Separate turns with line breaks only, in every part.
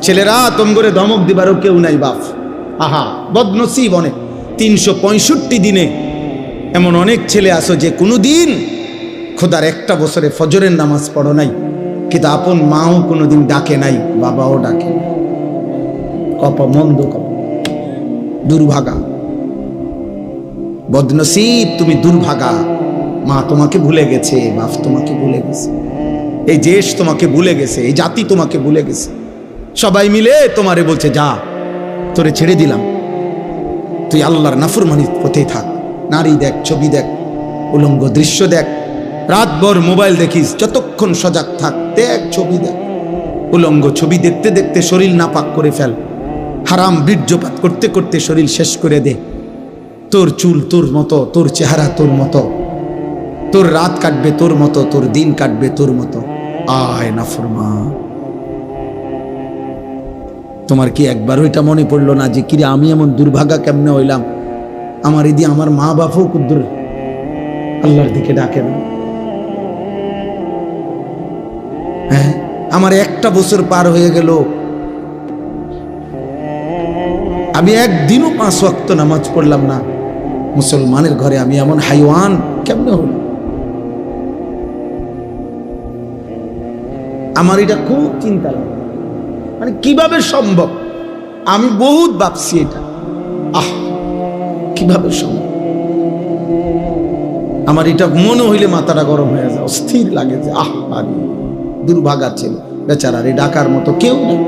ছেলেরা তোম করে ধমক দিবারও কেউ নাই বাপ। আহা, বদনসিব অনেক। 365 দিনে এমন অনেক ছেলে আসো যে কোনো দিন খোদার একটা বছরে ফজরের নামাজ পড়ো নাই, কিন্তু আপন মাও কোনোদিন ডাকে নাই, বাবাও ডাকে। কপ মন্দ, কপ দুর্ভাগা, বদনসিব তুমি দুর্ভাগা। মা তোমাকে ভুলে গেছে, বাপ তোমাকে ভুলে গেছে, এই দেশ তোমাকে ভুলে গেছে, এই জাতি তোমাকে ভুলে গেছে। সবাই মিলে তোমারে বলছে যা, তোরে ছেড়ে দিলাম, তুই আল্লাহর নাফরমানির পথেই থাক। নারী দেখ, ছবি দেখ, উলঙ্গ দৃশ্য দেখ, রাতভর মোবাইল দেখিস, যতক্ষণ সজাগ থাক, দেখ ছবি দেখ। উলঙ্গ ছবি দেখতে দেখতে শরীর নাপাক করে ফেল, হারাম বীর্যপাত করতে করতে শরীর শেষ করে দে। তোর চুল তোর মতো, তোর চেহারা তোর মতো, তোর রাত কাটবে তোর মতো, তোর দিন কাটবে তোর মতো। আয় নাফরমান, তোমার কি একবার ওইটা মনে পড়লো না যে কিরে আমি এমন দুর্ভাগা কেমনে হইলাম? আমার এদি আমার মা বাপও কুদ্দুর আল্লাহর দিকে ডাকে না। হ্যাঁ, আমার একটা বছর পার হয়ে গেল, আমি একদিনও 5 ওয়াক্ত নামাজ পড়লাম না। মুসলমানের ঘরে আমি এমন হাইওয়ান কেমনে হল? আমার এটা খুব চিন্তা লাগে, মানে কিভাবে সম্ভব? আমি বহুত ভাবছি এটা, কিভাবে সম্ভব? আমার এটা মনে হইলে মাথাটা গরম হয়ে যায়, অস্থির লাগে যে আরে দুর্ভাগা ছিল বেচারার, ডাকার মতো কেউ নেই।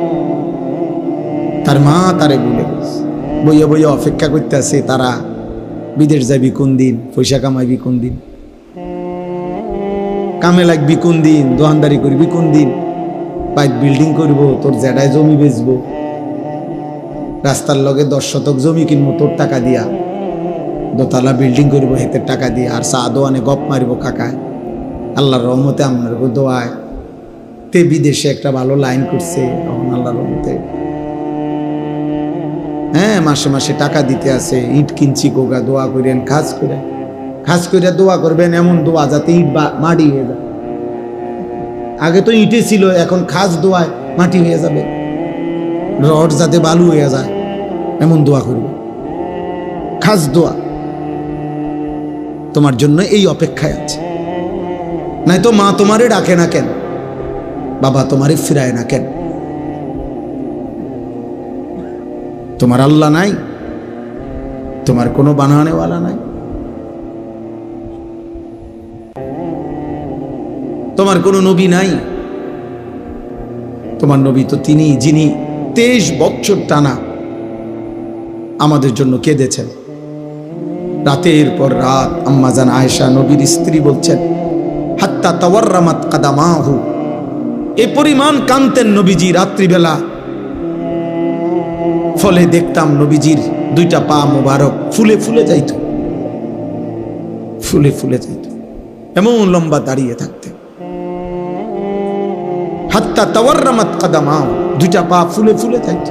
তার মা তারে ভুলে গেছে, বইয়া বইয়া অপেক্ষা করতে আছে তারা বিদেশ যাবি কোন দিন, পয়সা কামাইবি কোন দিন, কামে লাগবি কোন দিন, দোকানদারি করবি কোন দিন, বাইক বিল্ডিং করব, তোর জেডায় জমি বেচবো, রাস্তার লগে 10 শতক জমি কিনবো তোর টাকা দিয়া, দোতলা বিল্ডিং করবো হেতের টাকা দিয়ে, আর চা দোয়ানে গপ মারিবো কাকায়। আল্লাহর রহমতে আপনার দোয়ায় তে বিদেশে একটা ভালো লাইন করছে, তখন আল্লাহর রহমতে হ্যাঁ মাসে মাসে টাকা দিতে আছে। ইট কিনছি গোগা, দোয়া করেন, খাস করে দোয়া করবেন, এমন দোয়া যাতে ইট মাটি হয়ে যায়। আগে তো ইটে ছিল, এখন খাস দোয়ায় মাটি হয়ে যাবে, রড যাতে বালু হয়ে যায়, এমন দোয়া করবে, খাস দোয়া। তোমার জন্য এই অপেক্ষায় আছে। নাই তো মা তোমারে ডাকে না কেন, বাবা তোমারে ফিরায় না কেন? তোমার আল্লাহ নাই, তোমার কোনো বানানেওয়ালা নাই, তোমার কোনো নবী নাই। তোমার নবী তো তিনি যিনি 23 বছর টানা আমাদের জন্য কেঁদেছেন। রাতের পর রাত আম্মাজান আয়েশা নবীর স্ত্রী বলছেন, হাত্তা তাওয়াররামাত কাদামাহু, এ পরিমাণ কাঁদতেন নবীজি রাত্রিবেলা। ফলে দেখতাম নবীজির 2টা পা মোবারক ফুলে ফুলে যাইত, ফুলে ফুলে যাইত, এমন লম্বা দাঁড়িয়ে থাকতেন। হাত্তা তাওয়াররামাত কাদামাহু, 2টা পা ফুলে ফুলে যাইত।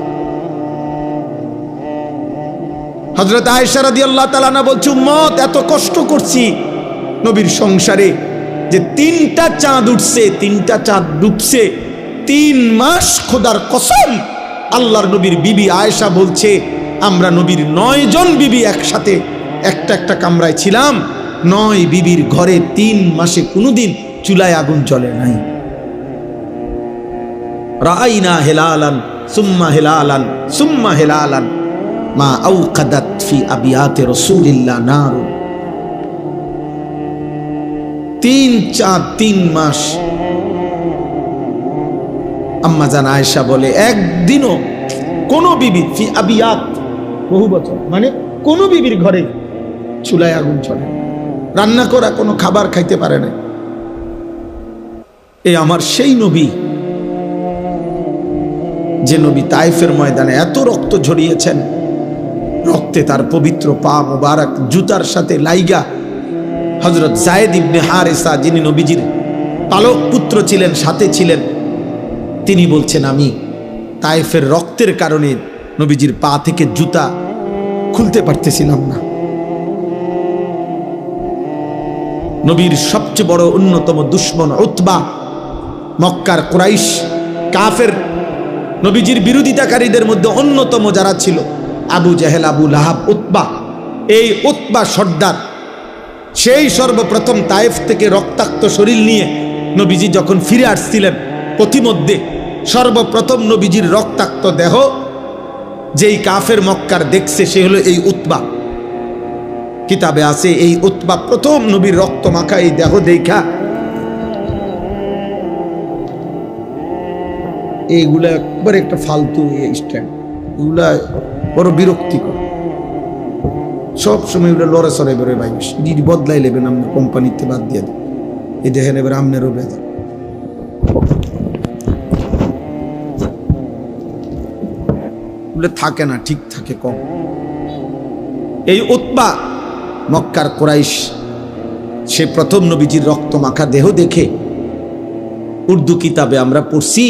হযরত আয়েশা রাদিয়াল্লাহু তাআলা আনহা বলছে, উম্মত এত কষ্ট করছি নবীর সংসারে যে 3টা চাঁদ উঠছে, 3টা চাঁদ ডুবছে, 3 মাস খোদার কসম। আল্লাহর নবীর বিবি আয়েশা বলছে, আমরা নবীর 9 জন বিবি একসাথে একটা কামরায় ছিলাম। 9 বিবির ঘরে 3 মাসে কোনোদিন চুলায় আগুন জ্বলে নাই। রাআইনা হিলালান সুম্মা হিলালান সুম্মা হিলালান মা আওকাদাত ফি আবিয়াতে রাসূলিল্লাহ নার। 3 চাঁদ 3 মাস। আম্মা জান আয়েশা বলে, একদিনও কোন বিবি ফি আবিয়াত, বহু বছর, মানে কোন বিবির ঘরে চুলায় আগুন চলে, রান্না করা কোনো খাবার খাইতে পারে না। এ আমার সেই নবী, যে নবী তায়েফের ময়দানে এত রক্ত ঝরিয়েছেন, রক্তে তার পবিত্র পা মুবারক জুতার সাথে লাইগা। হযরত যায়েদ ইবনে হারেসা, যিনি নবীজির পালক পুত্র ছিলেন, সাথে ছিলেন, তিনি বলছেন, আমি তায়েফের রক্তের কারণে নবীজির পা থেকে জুতা খুলতে পারতেছিলাম না। নবীর সবচেয়ে বড় অন্যতম দুশমন উতবা, মক্কার কুরাইশ কাফের নবীজির বিরোধিতাকারীদের মধ্যে অন্যতম যারা ছিল আবু জেহেল, আবু লাহাব, উতবা। এই উতবা সর্দার সেই সর্বপ্রথম তায়েফ থেকে রক্তাক্ত শরীর নিয়ে নবীজি যখন ফিরে আসছিলেন, পথিমধ্যে সর্বপ্রথম নবীজির রক্তাক্ত দেহ যেই কাফের মক্কার দেখছে সে হলো এই উতবা। কিতাবে আছে এই উতবা প্রথম নবীর রক্ত মাখা এই দেহ দেখা এইগুলা একবার একটা ফালতু স্ট্যান্ড, এগুলা বড় বিরক্তিকর। সব সময় ওগুলো লড়ে সরে বেরোয় ভাই, বদলাই নেবেন আপনার কোম্পানিতে, বাদ দিয়ে দেন এই দেখেন এবার আমনেরও বেদা। থাকে না, ঠিক থাকে কম। এই উতবা মক্কার কুরাইশ, সে প্রথম নবীজির রক্ত মাখা দেহ দেখে উর্দু কিতাবে আমরা পড়ছি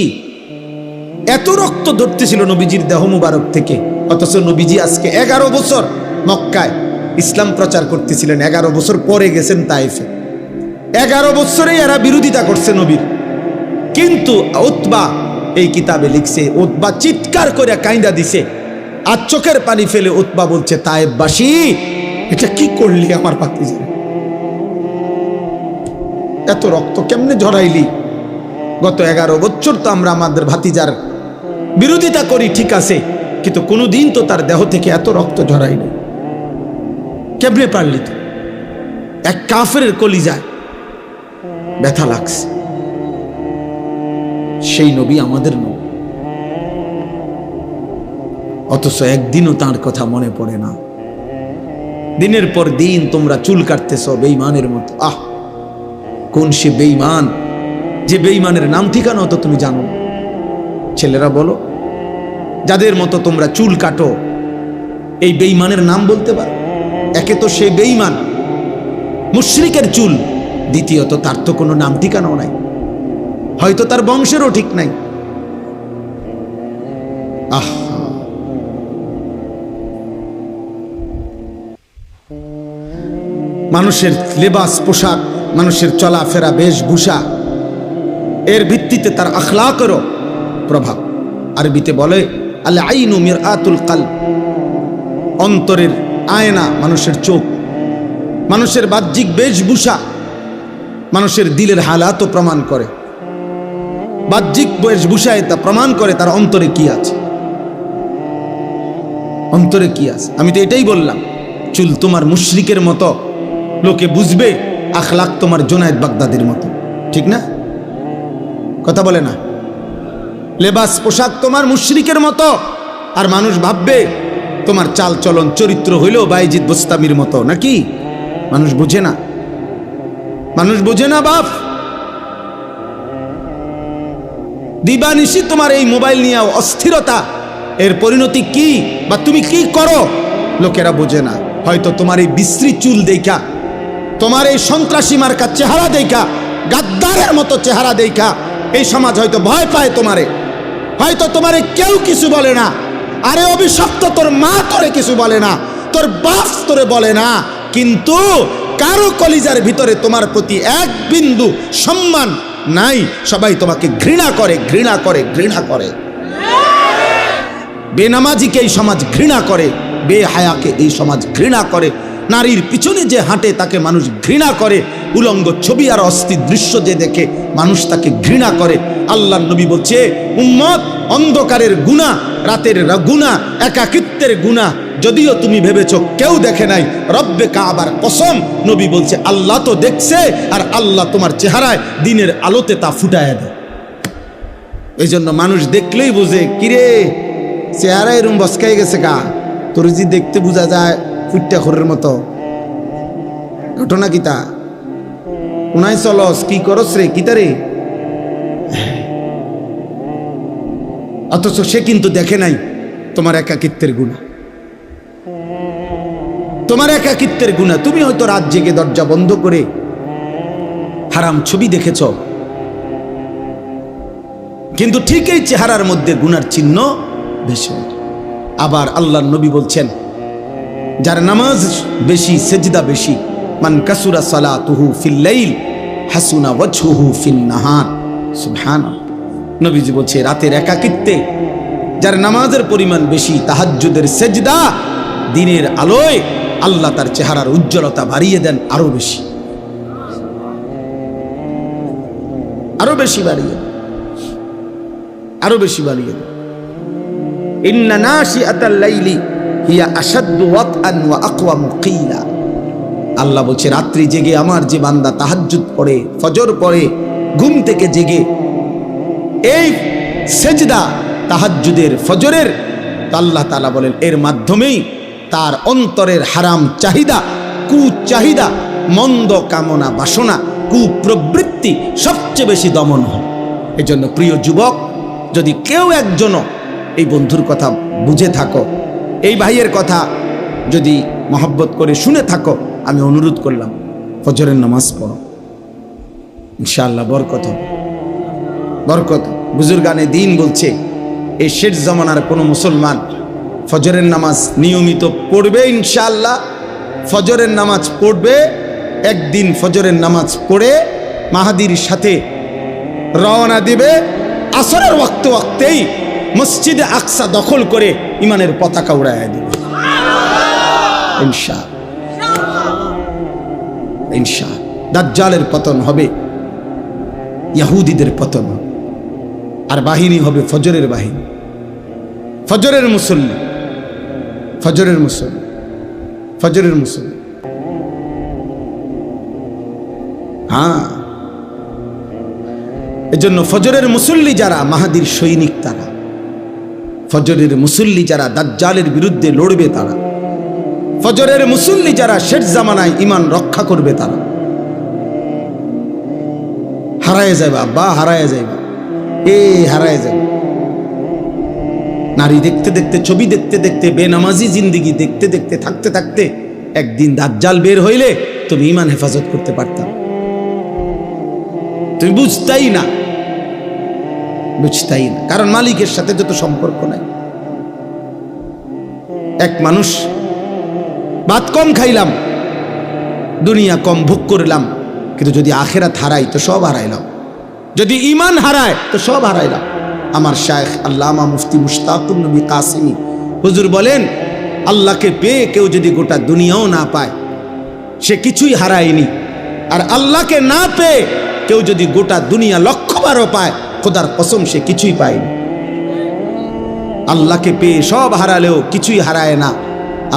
এত রক্ত ধরতেছিল নবীজির দেহ মুবারক থেকে, অথচ নবীজি আজকে 11 বছর মক্কায় ইসলাম প্রচার করতেছিলেন। 11 বছর পরে গেছেন তাইফে। 11 বছরেই এরা বিরোধিতা করছে নবীর। কিন্তু উতবা এই কিতাবে লিখছে, উতবা চিৎকার করে কাইন্দা দিছে, আর চোখের পানি ফেলে উতবা বলছে, তায়েফবাসী এটা কি করলি আমার ভাতিজা, এত রক্ত কেমনে ঝরাইলি? গত 11 বছর তো আমরা আমাদের ভাতিজার বিরোধিতা করি, ঠিক আছে, কিন্তু কোনোদিন তো তার দেহ থেকে এত রক্ত ঝরাইনি, কেমনে পারলি? তো এক কাফের কলিজায় ব্যথা লাগছে। সেই নবী আমাদের নবী, অথচ একদিনও তার কথা মনে পড়ে না। দিনের পর দিন তোমরা চুল কাটতেছ বেঈমানের মতো। আহ, কোন সে বেঈমান যে বেঈমানের নাম ঠিকানা তো তুমি জানো? ছেলেরা বলো, যাদের মতো তোমরা চুল কাটো, এই বেঈমানের নাম বলতে পারো? একে তো সে বেঈমান, মুশরিকের চুল, দ্বিতীয়ত তার তো কোনো নাম ঠিকানাও নাই, হয়তো তার বংশেরও ঠিক নাই। আহ, মানুষের লেবাস পোশাক, মানুষের চলাফেরা বেশভূষা, এর ভিত্তিতে তার আখলাকেরও প্রভাব। আরবিতে বলে আল আইনু মিরআতুল কলব, অন্তরের আয়না মানুষের চোখ। মানুষের বাহ্যিক বেশভূষা মানুষের দিলের হালাতও প্রমাণ করে। বাহ্যিক বেশভূষায় তা প্রমাণ করে তার অন্তরে কি আছে, অন্তরে কি আছে। আমি তো এটাই বললাম, চুল তোমার মুশরিকের মতো, লোকে বুঝবে, আখলাক তোমার জুনায়েদ বাগদাদির মতো, ঠিক না? কথা বলে না? লেবাস পোশাক তোমার মুশরিকের মতো, আর মানুষ ভাববে তোমার চাল চলন চরিত্র হইল বাইজিদ বোস্তামির মতো, নাকি? মানুষ বুঝে না, মানুষ বুঝে না বাপ। দিবানিশি তোমার এই মোবাইল নিয়ে অস্থিরতা, এর পরিণতি কি বা তুমি কি করো লোকেরা বোঝে না। হয়তো তোমার এই বিশ্রী চুল দেখা, তোমার এই সন্ত্রাসী মার্কা চেহারা দেখা, গাদ্দারের মতো চেহারা দেখা এই সমাজ হয়তো ভয় পায় তোমারে, হয়তো তোমারে কেউ কিছু বলে না। আরে অভিশপ্ত, তোর মা তোরে কিছু বলে না, তোর বাপ তোরে বলে না, কিন্তু কারো কলিজার ভিতরে তোমার প্রতি এক বিন্দু সম্মান নাই। সবাই তোমাকে ঘৃণা করে, ঘৃণা করে, ঘৃণা করে। বেনামাজিকে এই সমাজ ঘৃণা করে, বেহায়াকে এই সমাজ ঘৃণা করে, নারীর পিছনে যে হাঁটে তাকে মানুষ ঘৃণা করে, উলঙ্গ ছবি আর অস্থির দৃশ্য যে দেখে মানুষ তাকে ঘৃণা করে। আল্লাহর নবী বলছে, উম্মত, অন্ধকারের গুনাহ, রাতের গুনাহ, একাকিত্বের গুনাহ যদিও তুমি ভেবেছো কেউ দেখে নাই, রব্বে কাবার কসম, নবী বলছে আল্লাহ তো দেখছে, আর আল্লাহ তোমার চেহারায় দিনের আলোতে তা ফুটায় দেয়। এই জন্য মানুষ দেখলেই বোঝে, কিরে চেহারা এরম বসকাই গেছে গা, তোর যে দেখতে বোঝা যায় ফুটটা খরের মতো। ঘটনা কিতা উনাই চলস, কি করস রে, কিতা রে? অথচ সে কিন্তু দেখে নাই তোমার একাকিত্বের গুনাহ, তোমার একাকিত্বের গুনাহ। তুমি হয়তো রাত জেগে দরজা বন্ধ করে হারাম ছবি দেখেছ, কিন্তু ঠিক এই চেহারার মধ্যে গুনার চিহ্ন বেশি। আবার আল্লাহর নবী বলছেন, যার নামাজ বেশি, সেজদা বেশি, মান কাসুরা সালাতুহু ফিল লাইল হাসুনা ওয়াজহুহু ফিন নাহার। সুবহানাল্লাহ। নবীজি বলছে রাতের একাকিত্বে যার নামাজের পরিমাণ বেশি, তাহাজ্জুদের সেজদা, দিনের আলোয় আল্লাহ তার চেহারার উজ্জ্বলতা বাড়িয়ে দেন আরো বেশি, আরো বেশি বাড়িয়ে, আরো বেশি বাড়িয়ে দেন। ইন্না নাশিআতাল লাইলি হিয়া আশাদ্দু ওয়াতআন ওয়া আকওয়ামু কিলা। আল্লাহ বলছে, রাত্রি জেগে আমার যে বান্দা তাহাজ্জুদ পড়ে, ফজর পড়ে, ঘুম থেকে জেগে এই সেজদা তাহাজ্জুদের, ফজরের, আল্লাহ তাআলা বলেন এর মাধ্যমেই তার অন্তরের হারাম চাহিদা, কুচাহিদা, মন্দ কামনা বাসনা, কুপ্রবৃত্তি সবচেয়ে বেশি দমন হয়। এজন্য প্রিয় যুবক, যদি কেউ একজনও এই বন্ধুর কথা বুঝে থাকো, এই ভাইয়ের কথা যদি মহব্বত করে শুনে থাকো, আমি অনুরোধ করলাম ফজরের নামাজ পড়ো, ইনশাআল্লাহ বরকত হবে, বরকত। বুজুর্গানে দিন বলছে, এই শেষ জামানার কোনো মুসলমান ফজরের নামাজ নিয়মিত পড়বে, ইনশাআল্লাহ ফজরের নামাজ পড়বে, একদিন ফজরের নামাজ পড়ে মাহাদির সাথে রওনা দিবে, আসরের ওয়াক্তেই মসজিদে আকসা দখল করে ইমানের পতাকা উড়াইয়া দিবে, ইনশাআল্লাহ। দাজ্জালের পতন হবে, ইহুদিদের পতন হবে, আর বাহিনী হবে ফজরের বাহিনী, ফজরের মুসল্লি, ফজরের মুসল্লি, ফজরের মুসল্লি। হ্যাঁ, এজন্য ফজরের মুসল্লি যারা মাহাদির সৈনিক, তারা ফজরের মুসল্লি যারা দাজ্জালের বিরুদ্ধে লড়বে, তারা ফজরের মুসল্লি যারা শেষ জামানায় ঈমান রক্ষা করবে, তারা হারায় যাবে, আব্বা হারায় যাবে, হারায় যাবে। নারী দেখতে দেখতে, ছবি দেখতে দেখতে, বেনামাজি জিন্দিগি দেখতে দেখতে, থাকতে থাকতে একদিন দাজ্জাল বের হইলে তুমি ঈমান হেফাজত করতে পারতাম, তুমি বুঝতাই না, বুঝতাই না, কারণ মালিকের সাথে যত সম্পর্ক নাই। এক মানুষ, ভাত কম খাইলাম, দুনিয়া কম ভোগ করলাম, কিন্তু যদি আখিরাত হারাই তো সব হারাইলাম, যদি ঈমান হারায় তো সব হারাইলাম। আমার শায়েখ আল্লামা মুফতি মুশতাকুর নবী কাসেমি হুজুর বলেন, আল্লাহকে পেয়ে কেউ যদি গোটা দুনিয়াও না পায়, সে কিছুই হারায়নি, আর আল্লাহকে না পেয়ে কেউ যদি গোটা দুনিয়া লক্ষবারও পায়, খোদার কসম সে কিছুই পায়নি। আল্লাহকে পেয়ে সব হারালেও কিছুই হারায় না,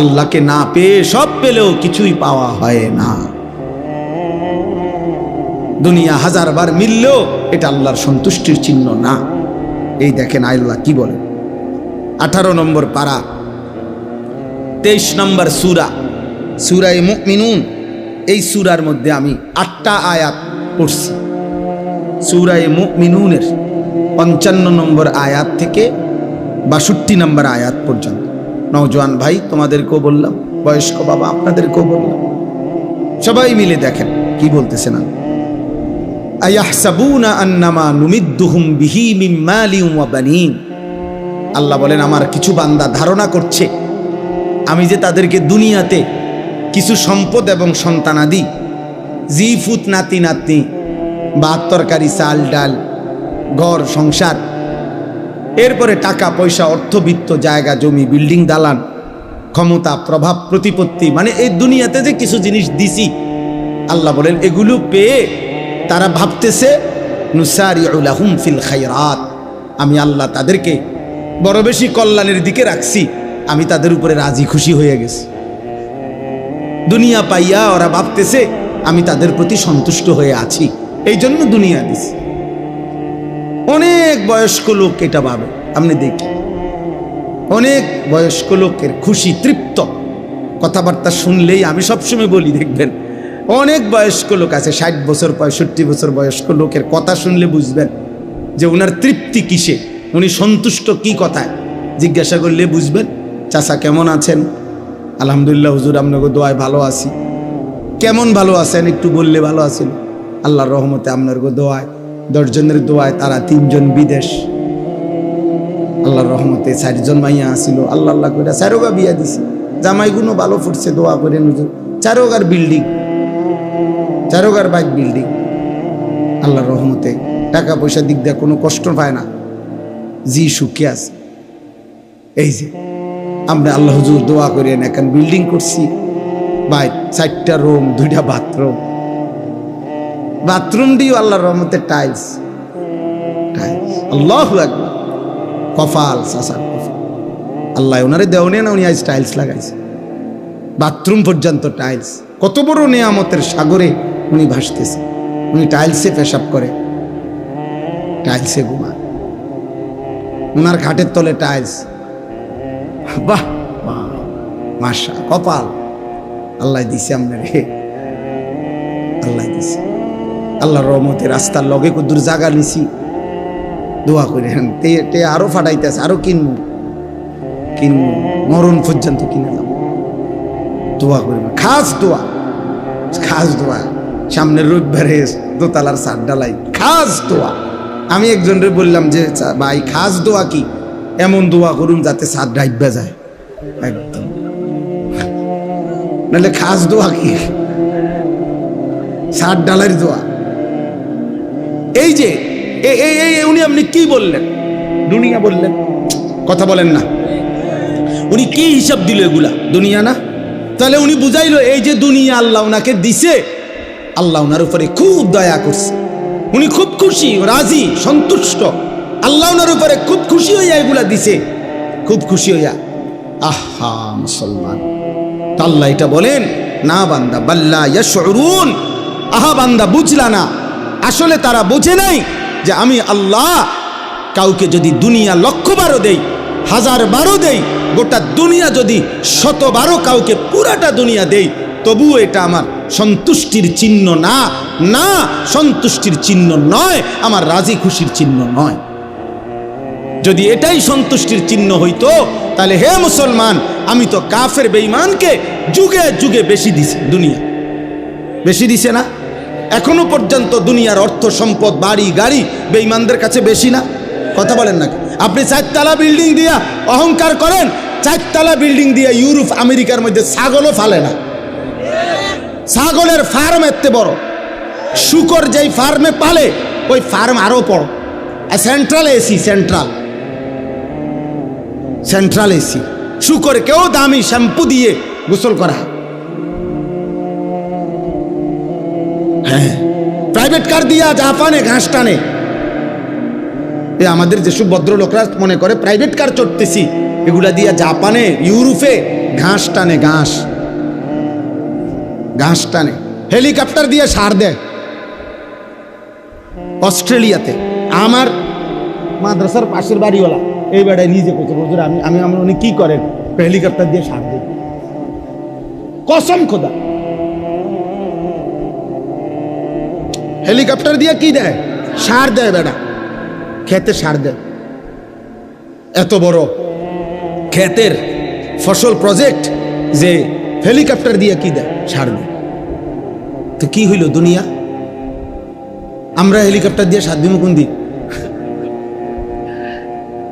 আল্লাহকে না পেয়ে সব পেলেও কিছুই পাওয়া হয় না। দুনিয়া হাজারবার মিললেও এটা আল্লাহর সন্তুষ্টির চিহ্ন না। এই দেখেন আল্লাহ কি বলেন, 18 নম্বর পারা, 23 নম্বর সূরা, সূরায়ে মুমিনুন। এই সূরার মধ্যে আমি 8টা আয়াত পড়ছি। সূরায়ে মুমিনুনের 55 নম্বর আয়াত থেকে 62 নম্বর আয়াত পর্যন্ত। নওজোয়ান ভাই তোমাদেরকেও বললাম, বয়স্ক বাবা আপনাদেরকেও বললাম, সবাই মিলে দেখেন কি বলতেছে না। আয়াহসাবুনা আন্নামা নুমিদ্দুহুম বিহি মিন মালিন ওয়া বানিন। আল্লাহ বলেন, আমার কিছু বান্দা ধারণা করছে আমি যে তাদেরকে দুনিয়াতে কিছু সম্পদ এবং সন্তানাদি, জিফুত, নাতি নাতনি, ভাত তরকারি, চাল ডাল, ঘর সংসার, এরপরে টাকা পয়সা, অর্থবিত্ত, জায়গা জমি, বিল্ডিং দালান, ক্ষমতা, প্রভাব, প্রতিপত্তি, মানে এই দুনিয়াতে যে কিছু জিনিস দিছি, আল্লাহ বলেন এগুলো পেয়ে তারা ভাবতেছে নুসারিউ লাহুম ফিল খায়রাত, আমি আল্লাহ তাদেরকে বড় বেশি কল্যাণের দিকে রাখছি, আমি তাদের উপরে রাজি খুশি হয়ে গেছি। দুনিয়া পাইয়া ওরা ভাবতেছে আমি তাদের প্রতি সন্তুষ্ট হয়ে আছি, এই জন্য দুনিয়া দিছি। অনেক বয়স্ক লোক এটা ভাবে, আপনি দেখি অনেক বয়স্ক লোকের খুশি, তৃপ্ত কথাবার্তা শুনলেই, আমি সবসময় বলি দেখবেন অনেক বয়স্ক লোক আছে, 60 বছর 65 বছর বয়স্ক লোকের কথা শুনলে বুঝবেন যে উনার তৃপ্তি কিসে, উনি সন্তুষ্ট কি কথায়। জিজ্ঞাসা করলে বুঝবেন, চাচা কেমন আছেন? আলহামদুলিল্লাহ হুজুর আপনাকে দোয়ায় ভালো আছি। কেমন ভালো আছেন একটু বললে ভালো আছেন। আল্লাহর রহমতে আপনার দোয়ায়, 10 জনের দোয়ায় তারা 3 জন বিদেশ, আল্লাহর রহমতে 4 জন মাইয়া আসিল, আল্লাহ আল্লাহ করে 4গা বিয়া দিছে, জামাইগুলো ভালো ফুটছে, দোয়া করে হুজুর। 4গার বিল্ডিং, 4গার বাইক বিল্ডিং, আল্লাহর রহমতে টাকা পয়সা দিক দিয়ে কোনো কষ্ট পায় না, জি সুখে আছে। এই যে আমরা আল্লাহ হুজুর দোয়া করেন, এখন বিল্ডিং করছি ভাই, 4টা রুম, 2টা বাথরুম দিও আল্লাহর রহমতে টাইলস। আল্লাহু আকবার, কপাল সাসার কপাল। আল্লাহ ওনারে দেওয়া না, উনি আজ টাইলস লাগাইছে, বাথরুম পর্যন্ত টাইলস। কত বড় নিয়ামতের সাগরে উনি ভাসতেছে। উনি টাইলসে পেশাব করে, টাইলসে ঘুমায়, ওনার খাটের তলে টাইলস। বাহ বাহ, মাশা, কপাল আল্লাহ দিছে আপনারে, আল্লাহ দিছে। আল্লাহর রহমতে রাস্তার লগে কদ্দুর জায়গা নিছি, দোয়া করে তে আরো ফাটাইতেছে, আরো কিনবো মরণ পর্যন্ত কিনে যাবো। দোয়া করবেন, খাস দোয়া। সামনের রবিবারে দোতলার ছাদ ঢালাই, খাস দোয়া। আমি একজনরে বললাম যে ভাই খাস দোয়া কি? এমন দোয়া করুন যাতে ছাদ ডাইবা যায় একদম, নাহলে খাস দোয়া কি? ছাদ ঢালাইর দোয়া। এই যে উনি আপনি কি বললেন? দুনিয়া বললেন, কথা বলেন না। উনি কি হিসাব দিল? এগুলা দুনিয়া না? তাহলে উনি বুঝাইলো এই যে দুনিয়া আল্লাহ ওনাকে দিছে, আল্লাহ ওনার উপরে খুব দয়া করছে, উনি খুব খুশি, রাজি, সন্তুষ্ট। আল্লাহ ওনার উপরে খুব খুশি হইয়া এগুলা দিছে, খুব খুশি হইয়া। আহা মুসলমান, আল্লাহ এটা বলেন না বান্দা, বাল্লা ইয়াশউরুন, আহা বান্দা বুঝলা না, আসলে তারা বোঝে নাই যে আমি আল্লাহ কাউকে যদি দুনিয়া 1,000,000 দেই, 1000 দেই, গোটা দুনিয়া যদি 100 কাউকে পুরাটা দুনিয়া দেই, তবুও এটা আমার সন্তুষ্টির চিহ্ন না, না সন্তুষ্টির চিহ্ন নয়, আমার রাজি খুশির চিহ্ন নয়। যদি এটাই সন্তুষ্টির চিহ্ন হইতো, তাহলে হে মুসলমান, আমি তো কাফের বেঈমানকে যুগে যুগে বেশি দিছি, দুনিয়া বেশি দিছে না? এখনো পর্যন্ত দুনিয়ার অর্থ সম্পদ, বাড়ি গাড়ি বেঈমানদের কাছে বেশি না? কথা বলেন না? আপনি 4তলা বিল্ডিং দিয়া অহংকার করেন, 4তলা বিল্ডিং দিয়া ইউরোপ আমেরিকার মধ্যে ছাগলও ফালে না। ছাগলের ফার্ম এত বড়, শুকর যেই ফার্মে পালে ওই ফার্ম আরো বড়। সেন্ট্রাল এসি, সেন্ট্রাল এসি, শুকরকেও দামি শ্যাম্পু দিয়ে গোসল করা। হ্যাঁ, প্রাইভেট কার দিয়া জাপানে ঘাস টানে। আমাদের যেসব ভদ্রলোকরা মনে করে প্রাইভেট কার চড়তেছি, এগুলা দিয়া জাপানে, ইউরোপে ঘাস টানে, ঘাস টানে। হেলিকপ্টার দিয়ে সার দেয় অস্ট্রেলিয়াতে। আমার মাদ্রাসার পাশের বাড়িওয়ালা এই বেড়ায় নিজে করছে, হুজুর আমি উনি কি করেন? হেলিকপ্টার দিয়ে সার দেয়, কসম খোদা। হেলিকপ্টার দিয়ে কি দেয়? সার দেয় বেড়া, খেতে সার দেয়। এত বড় ক্ষেতের ফসল প্রজেক্ট যে হেলিকপ্টার দিয়ে কি দেয়? সার দেয়। তো কি হইল দুনিয়া? আমরা হেলিকপ্টার দিয়ে সার দিব কোন দিন?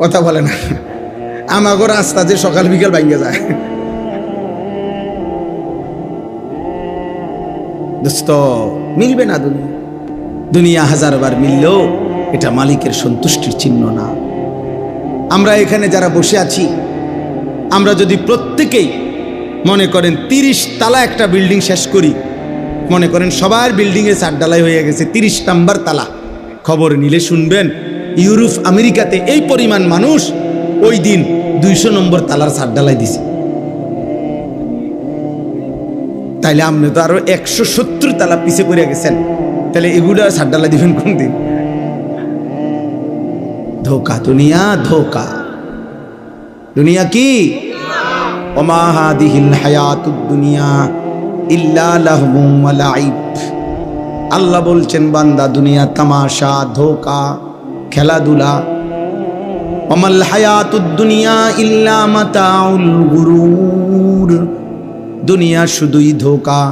কথা বলে না। আমাগো রাস্তা যে সকাল বিকাল ভাঙ্গে যায়। দোস্ত, মিলবে না দুনিয়া। দুনিয়া 1000 বার মিললেও এটা মালিকের সন্তুষ্টির চিহ্ন না। আমরা এখানে যারা বসে আছি, আমরা যদি প্রত্যেকেই মনে করেন 30 তালা একটা বিল্ডিং শেষ করি, মনে করেন সবার বিল্ডিংয়ে ছাদ ঢালাই হয়ে গেছে, 30 নাম্বার তালা, খবর নিলে শুনবেন ইউরোপ আমেরিকাতে এই পরিমাণ মানুষ ওই দিন 200 নম্বর তালার ছাদ ঢালাই দিছে। তাইলে আপনি তো আরো 170 তালা পিছে পড়ে গেছেন, তাহলে এগুলো ছাদ ঢালাই দিবেন কোন দিন? ধোকা দুনিয়া, ধোকা। দুনিয়া কি? ওমা হাদিহিল হায়াতুদ দুনিয়া ইল্লা লাহবুম ওয়া লাইব। আল্লাহ বলছেন বান্দা দুনিয়া তামাশা, ধোকা, খেলাধুলা। ওমাল হায়াতুদ দুনিয়া ইল্লা মাতাউল গুরুর। দুনিয়া শুধুই ধোকা,